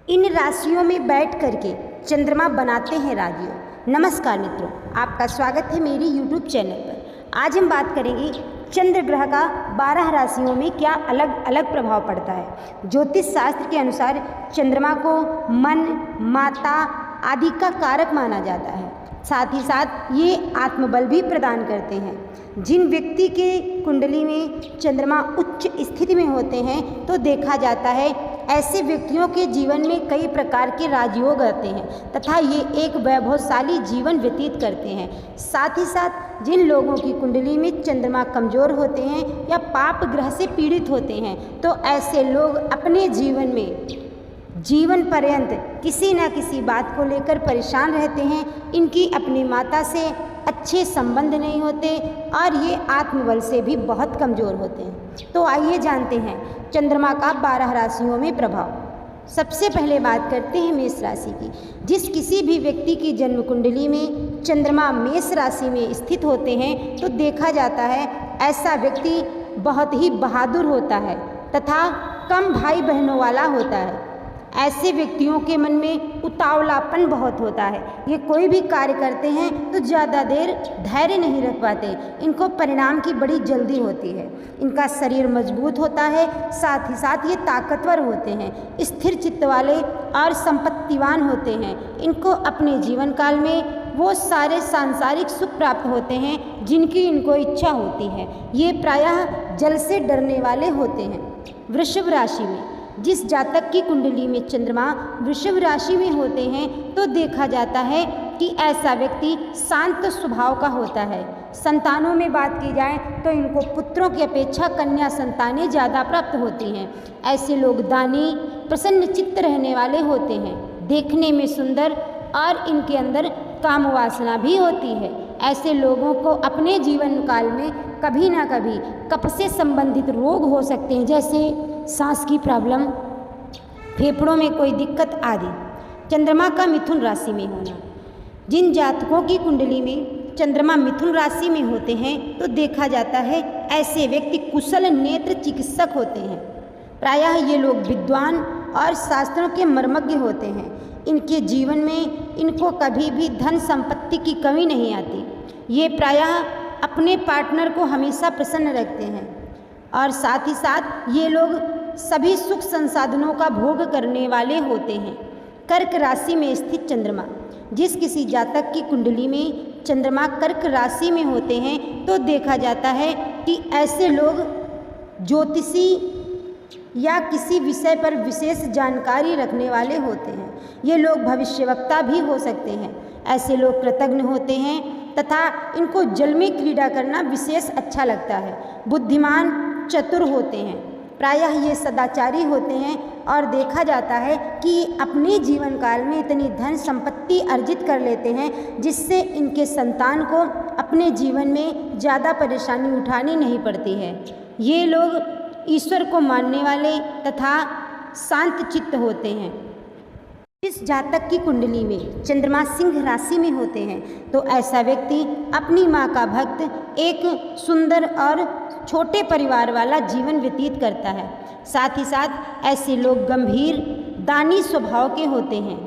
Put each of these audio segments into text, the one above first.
इन राशियों में बैठ करके चंद्रमा बनाते हैं राजियों। नमस्कार मित्रों, आपका स्वागत है मेरी YouTube चैनल पर। आज हम बात करेंगे चंद्र ग्रह का 12 राशियों में क्या अलग अलग प्रभाव पड़ता है। ज्योतिष शास्त्र के अनुसार चंद्रमा को मन, माता आदि का कारक माना जाता है। साथ ही साथ ये आत्मबल भी प्रदान करते हैं। जिन व्यक्ति के कुंडली में चंद्रमा उच्च स्थिति में होते हैं तो देखा जाता है ऐसे व्यक्तियों के जीवन में कई प्रकार के राजयोग आते हैं तथा ये एक वैभवशाली जीवन व्यतीत करते हैं। साथ ही साथ जिन लोगों की कुंडली में चंद्रमा कमजोर होते हैं या पाप ग्रह से पीड़ित होते हैं तो ऐसे लोग अपने जीवन में जीवन पर्यंत किसी न किसी बात को लेकर परेशान रहते हैं। इनकी अपनी माता से अच्छे संबंध नहीं होते और ये आत्मबल से भी बहुत कमज़ोर होते हैं। तो आइए जानते हैं चंद्रमा का 12 राशियों में प्रभाव। सबसे पहले बात करते हैं मेष राशि की। जिस किसी भी व्यक्ति की जन्म कुंडली में चंद्रमा मेष राशि में स्थित होते हैं तो देखा जाता है ऐसा व्यक्ति बहुत ही बहादुर होता है तथा कम भाई बहनों वाला होता है। ऐसे व्यक्तियों के मन में उतावलापन बहुत होता है। ये कोई भी कार्य करते हैं तो ज़्यादा देर धैर्य नहीं रख पाते। इनको परिणाम की बड़ी जल्दी होती है। इनका शरीर मजबूत होता है, साथ ही साथ ये ताकतवर होते हैं, स्थिर चित्त वाले और संपत्तिवान होते हैं। इनको अपने जीवन काल में वो सारे सांसारिक सुख प्राप्त होते हैं जिनकी इनको इच्छा होती है। ये प्रायः जल से डरने वाले होते हैं। वृषभ राशि में जिस जातक की कुंडली में चंद्रमा वृषभ राशि में होते हैं तो देखा जाता है कि ऐसा व्यक्ति शांत स्वभाव का होता है। संतानों में बात की जाए तो इनको पुत्रों की अपेक्षा कन्या संतानें ज़्यादा प्राप्त होती हैं। ऐसे लोग दानी, प्रसन्न चित्त रहने वाले होते हैं, देखने में सुंदर और इनके अंदर काम वासना भी होती है। ऐसे लोगों को अपने जीवन काल में कभी ना कभी कफ से संबंधित रोग हो सकते हैं, जैसे सांस की प्रॉब्लम, फेफड़ों में कोई दिक्कत आदि। चंद्रमा का मिथुन राशि में होना। जिन जातकों की कुंडली में चंद्रमा मिथुन राशि में होते हैं तो देखा जाता है ऐसे व्यक्ति कुशल नेत्र चिकित्सक होते हैं। प्रायः ये लोग विद्वान और शास्त्रों के मर्मज्ञ होते हैं। इनके जीवन में इनको कभी भी धन संपत्ति की कमी नहीं आती। ये प्रायः अपने पार्टनर को हमेशा प्रसन्न रखते हैं और साथ ही साथ ये लोग सभी सुख संसाधनों का भोग करने वाले होते हैं। कर्क राशि में स्थित चंद्रमा। जिस किसी जातक की कुंडली में चंद्रमा कर्क राशि में होते हैं तो देखा जाता है कि ऐसे लोग ज्योतिषी या किसी विषय पर विशेष जानकारी रखने वाले होते हैं। ये लोग भविष्यवक्ता भी हो सकते हैं। ऐसे लोग कृतज्ञ होते हैं तथा इनको जल में क्रीड़ा करना विशेष अच्छा लगता है। बुद्धिमान, चतुर होते हैं। प्रायः ये सदाचारी होते हैं और देखा जाता है कि अपने जीवन काल में इतनी धन संपत्ति अर्जित कर लेते हैं जिससे इनके संतान को अपने जीवन में ज़्यादा परेशानी उठानी नहीं पड़ती है। ये लोग ईश्वर को मानने वाले तथा शांत चित्त होते हैं। इस जातक की कुंडली में चंद्रमा सिंह राशि में होते हैं तो ऐसा व्यक्ति अपनी माँ का भक्त, एक सुंदर और छोटे परिवार वाला जीवन व्यतीत करता है। साथ ही साथ ऐसे लोग गंभीर, दानी स्वभाव के होते हैं।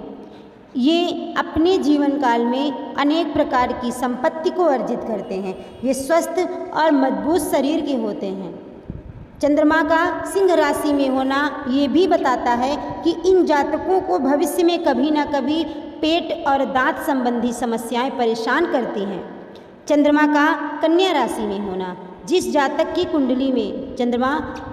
ये अपने जीवन काल में अनेक प्रकार की संपत्ति को अर्जित करते हैं। ये स्वस्थ और मजबूत शरीर के होते हैं। चंद्रमा का सिंह राशि में होना ये भी बताता है कि इन जातकों को भविष्य में कभी ना कभी पेट और दांत संबंधी समस्याएं परेशान करती हैं। चंद्रमा का कन्या राशि में होना। जिस जातक की कुंडली में चंद्रमा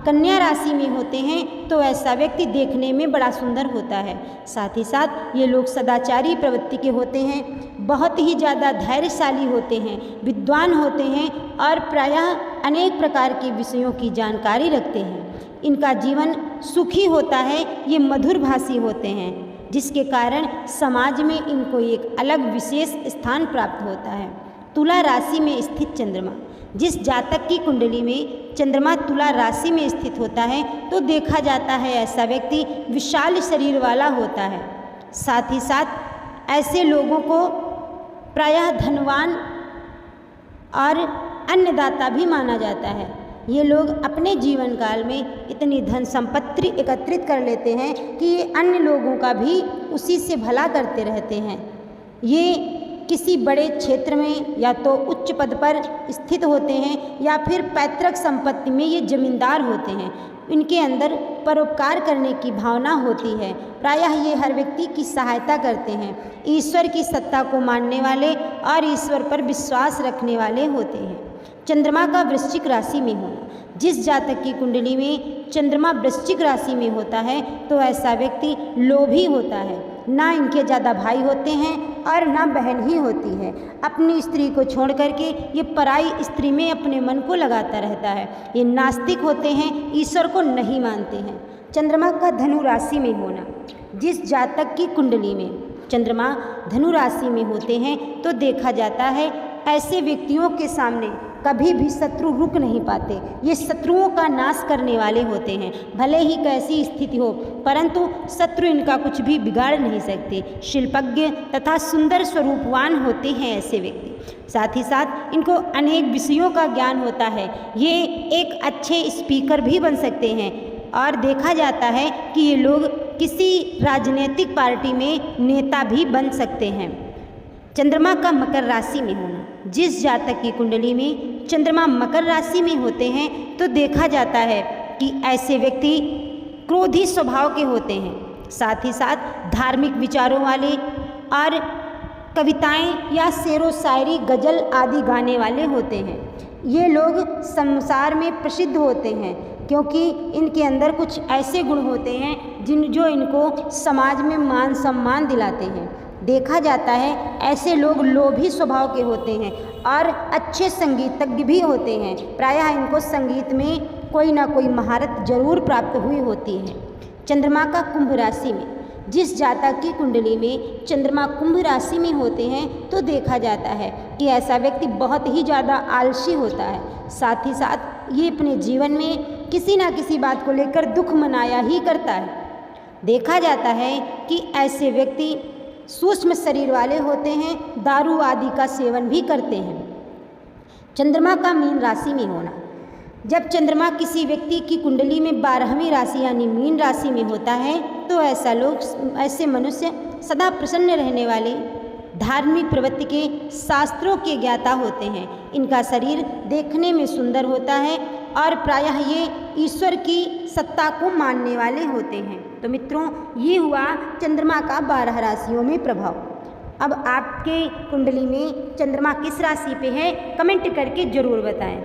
कन्या राशि में होते हैं तो ऐसा व्यक्ति देखने में बड़ा सुंदर होता है। साथ ही साथ ये लोग सदाचारी प्रवृत्ति के होते हैं, बहुत ही ज़्यादा धैर्यशाली होते हैं, विद्वान होते हैं और प्रायः अनेक प्रकार के विषयों की जानकारी रखते हैं। इनका जीवन सुखी होता है। ये मधुर भाषी होते हैं जिसके कारण समाज में इनको एक अलग विशेष स्थान प्राप्त होता है। तुला राशि में स्थित चंद्रमा। जिस जातक की कुंडली में चंद्रमा तुला राशि में स्थित होता है तो देखा जाता है ऐसा व्यक्ति विशाल शरीर वाला होता है। साथ ही साथ ऐसे लोगों को प्रायः धनवान और अन्नदाता भी माना जाता है। ये लोग अपने जीवन काल में इतनी धन संपत्ति एकत्रित कर लेते हैं कि ये अन्य लोगों का भी उसी से भला करते रहते हैं। ये किसी बड़े क्षेत्र में या तो उच्च पद पर स्थित होते हैं या फिर पैतृक संपत्ति में ये जमींदार होते हैं। इनके अंदर परोपकार करने की भावना होती है। प्रायः ये हर व्यक्ति की सहायता करते हैं। ईश्वर की सत्ता को मानने वाले और ईश्वर पर विश्वास रखने वाले होते हैं। चंद्रमा का वृश्चिक राशि में होना, जिस जातक की कुंडली में चंद्रमा वृश्चिक राशि में होता है तो ऐसा व्यक्ति लोभी होता है। ना इनके ज़्यादा भाई होते हैं और ना बहन ही होती है। अपनी स्त्री को छोड़ करके ये पराई स्त्री में अपने मन को लगाता रहता है। ये नास्तिक होते हैं, ईश्वर को नहीं मानते हैं। चंद्रमा का धनु राशि में होना, जिस जातक की कुंडली में चंद्रमा धनु राशि में होते हैं तो देखा जाता है ऐसे व्यक्तियों के सामने कभी भी शत्रु रुक नहीं पाते। ये शत्रुओं का नाश करने वाले होते हैं। भले ही कैसी स्थिति हो परंतु शत्रु इनका कुछ भी बिगाड़ नहीं सकते। शिल्पज्ञ तथा सुंदर स्वरूपवान होते हैं ऐसे व्यक्ति। साथ ही साथ इनको अनेक विषयों का ज्ञान होता है। ये एक अच्छे स्पीकर भी बन सकते हैं और देखा जाता है कि ये लोग किसी राजनीतिक पार्टी में नेता भी बन सकते हैं। चंद्रमा का मकर राशि में होना, जिस जातक की कुंडली में चंद्रमा मकर राशि में होते हैं तो देखा जाता है कि ऐसे व्यक्ति क्रोधी स्वभाव के होते हैं। साथ ही साथ धार्मिक विचारों वाले और कविताएं या शेरो शायरी गज़ल आदि गाने वाले होते हैं। ये लोग संसार में प्रसिद्ध होते हैं क्योंकि इनके अंदर कुछ ऐसे गुण होते हैं जो इनको समाज में मान सम्मान दिलाते हैं। देखा जाता है ऐसे लोग लोभी स्वभाव के होते हैं और अच्छे संगीतज्ञ भी होते हैं। प्रायः इनको संगीत में कोई ना कोई महारत जरूर प्राप्त हुई होती है। चंद्रमा का कुंभ राशि में, जिस जातक की कुंडली में चंद्रमा कुंभ राशि में होते हैं तो देखा जाता है कि ऐसा व्यक्ति बहुत ही ज़्यादा आलसी होता है। साथ ही साथ ये अपने जीवन में किसी ना किसी बात को लेकर दुख मनाया ही करता है। देखा जाता है कि ऐसे व्यक्ति सूक्ष्म शरीर वाले होते हैं, दारू आदि का सेवन भी करते हैं। चंद्रमा का मीन राशि में होना, जब चंद्रमा किसी व्यक्ति की कुंडली में 12वीं राशि यानी मीन राशि में होता है तो ऐसे मनुष्य सदा प्रसन्न रहने वाले, धार्मिक प्रवृत्ति के, शास्त्रों के ज्ञाता होते हैं। इनका शरीर देखने में सुंदर होता है और प्रायः ये ईश्वर की सत्ता को मानने वाले होते हैं। तो मित्रों, ये हुआ चंद्रमा का 12 राशियों में प्रभाव। अब आपके कुंडली में चंद्रमा किस राशि पे है कमेंट करके ज़रूर बताएं।